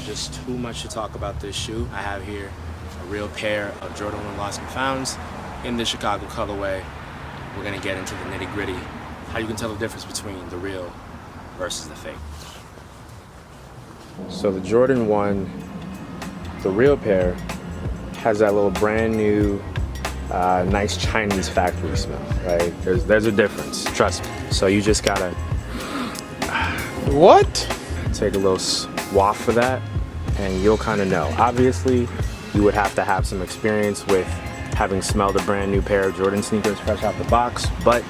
there's just too much to talk about this shoe. I have here a real pair of Jordan 1 Lost and Founds in the Chicago colorway. We're gonna get into the nitty gritty, how you can tell the difference between the real versus the fake. So the Jordan 1, the real pair, has that little brand new, nice Chinese factory smell, right? There's a difference, trust me. So you just gotta, take a little waft for that, and you'll kind of know. Obviously, you would have to have some experience with having smelled a brand new pair of Jordan sneakers fresh out the box, but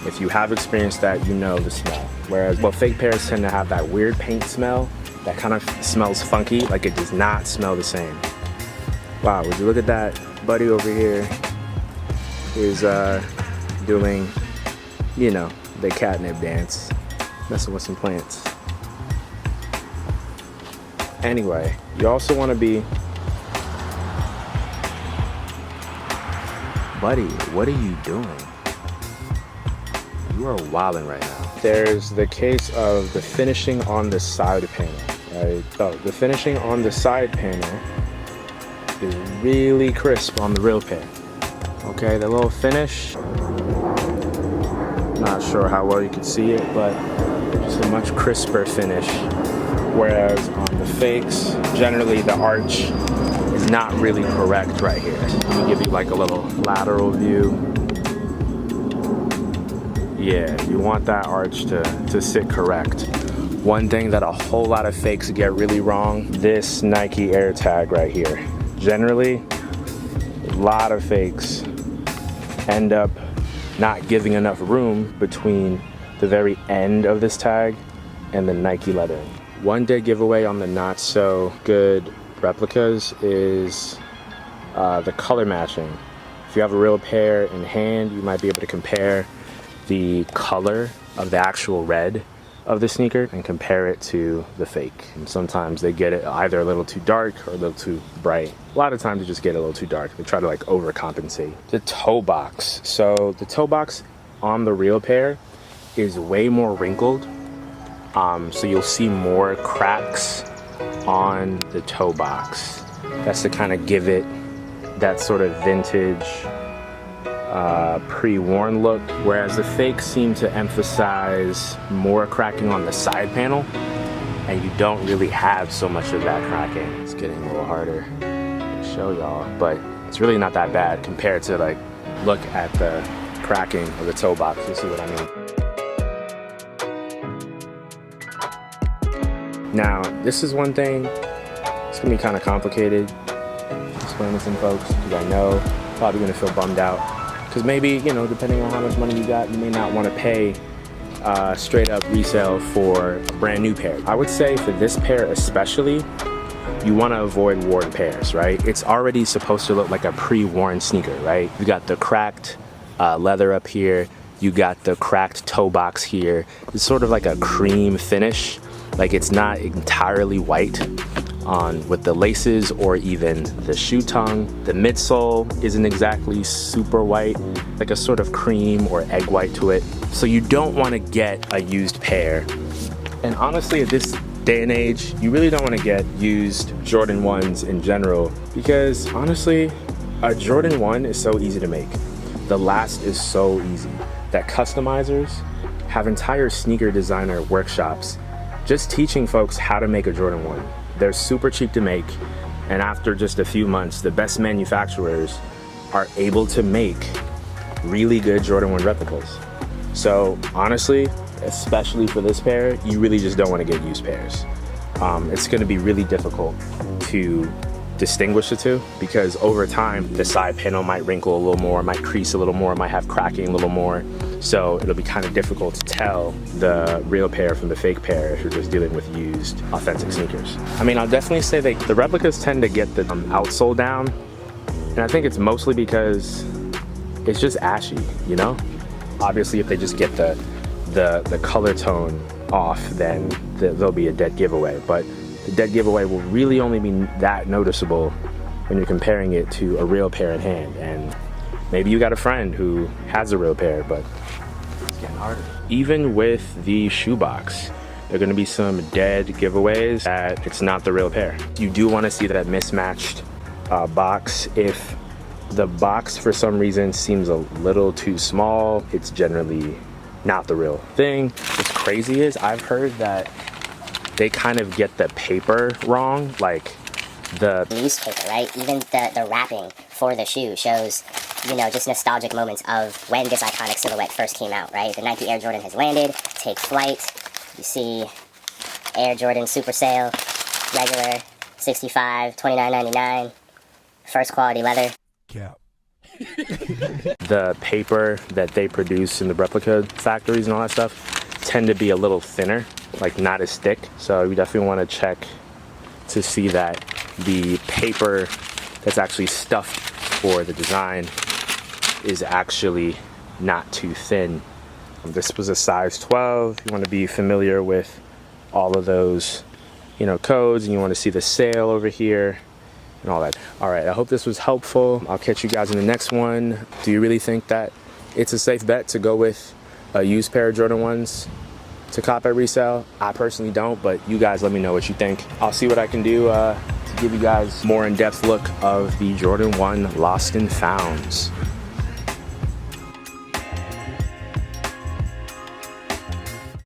if you have experienced that, you know the smell. Whereas, fake pairs tend to have that weird paint smell that kind of smells funky, like it does not smell the same. Wow, would you look at that? Buddy over here is doing, you know, the catnip dance, messing with some plants. Anyway, you also want to be, buddy, what are you doing? You are wilding right now. There's the case of the finishing on the side panel, right? So the finishing on the side panel is really crisp on the real pair. Okay, the little finish, not sure how well you can see it, but just a much crisper finish. Whereas on the fakes, generally the arch is not really correct right here. Let me give you like a little lateral view. Yeah, you want that arch to sit correct. One thing that a whole lot of fakes get really wrong, this Nike Air tag right here. Generally, a lot of fakes end up not giving enough room between the very end of this tag and the Nike lettering. One dead giveaway on the not so good replicas is the color matching. If you have a real pair in hand, you might be able to compare the color of the actual red of the sneaker and compare it to the fake. And sometimes they get it either a little too dark or a little too bright. A lot of times they just get a little too dark. They try to like overcompensate. The toe box. So the toe box on the real pair is way more wrinkled. So you'll see more cracks on the toe box. That's to kind of give it that sort of vintage pre-worn look, whereas the fakes seem to emphasize more cracking on the side panel, and you don't really have so much of that cracking. It's getting a little harder to show y'all, but it's really not that bad compared to like, look at the cracking of the toe box. You see what I mean? Now, this is one thing, it's gonna be kind of complicated explaining to some folks, because I know probably gonna feel bummed out. Because maybe, you know, depending on how much money you got, you may not want to pay straight up resale for a brand new pair. I would say for this pair especially, you want to avoid worn pairs, right? It's already supposed to look like a pre-worn sneaker, right? You got the cracked leather up here, you got the cracked toe box here. It's sort of like a cream finish, like it's not entirely white on with the laces or even the shoe tongue. The midsole isn't exactly super white, like a sort of cream or egg white to it. So you don't want to get a used pair. And honestly, at this day and age, you really don't want to get used Jordan 1s in general, because honestly, a Jordan 1 is so easy to make. The last is so easy that customizers have entire sneaker designer workshops just teaching folks how to make a Jordan 1. They're super cheap to make, and after just a few months, the best manufacturers are able to make really good Jordan 1 replicas. So honestly, especially for this pair, you really just don't want to get used pairs. It's going to be really difficult to distinguish the two, because over time the side panel might wrinkle a little more, might crease a little more, might have cracking a little more. So it'll be kind of difficult to tell the real pair from the fake pair if you're just dealing with used authentic sneakers. I mean, I'll definitely say that the replicas tend to get the outsole down, and I think it's mostly because it's just ashy, you know? Obviously if they just get the color tone off, then there'll be a dead giveaway, but the dead giveaway will really only be that noticeable when you're comparing it to a real pair in hand. And maybe you got a friend who has a real pair, but it's getting harder. Even with the shoebox, There are gonna be some dead giveaways that it's not the real pair. You do wanna see that mismatched box. If the box for some reason seems a little too small, it's generally not the real thing. What's crazy is I've heard that they kind of get the paper wrong, like the newspaper, right? Even the wrapping for the shoe shows, you know, just nostalgic moments of when this iconic silhouette first came out, right? The Nike Air Jordan has landed, take flight. You see Air Jordan Super Sale, regular, 65, $29.99, first quality leather. Cap. The paper that they produce in the replica factories and all that stuff tend to be a little thinner, like not as thick. So you definitely want to check to see that the paper that's actually stuffed for the design is actually not too thin. This was a size 12. You want to be familiar with all of those, you know, codes, and you want to see the sale over here and all that. All right, I hope this was helpful. I'll catch you guys in the next one. Do you really think that it's a safe bet to go with a used pair of Jordan 1s to cop at resale? I personally don't, but you guys let me know what you think. I'll see what I can do to give you guys more in-depth look of the Jordan 1 Lost and Founds.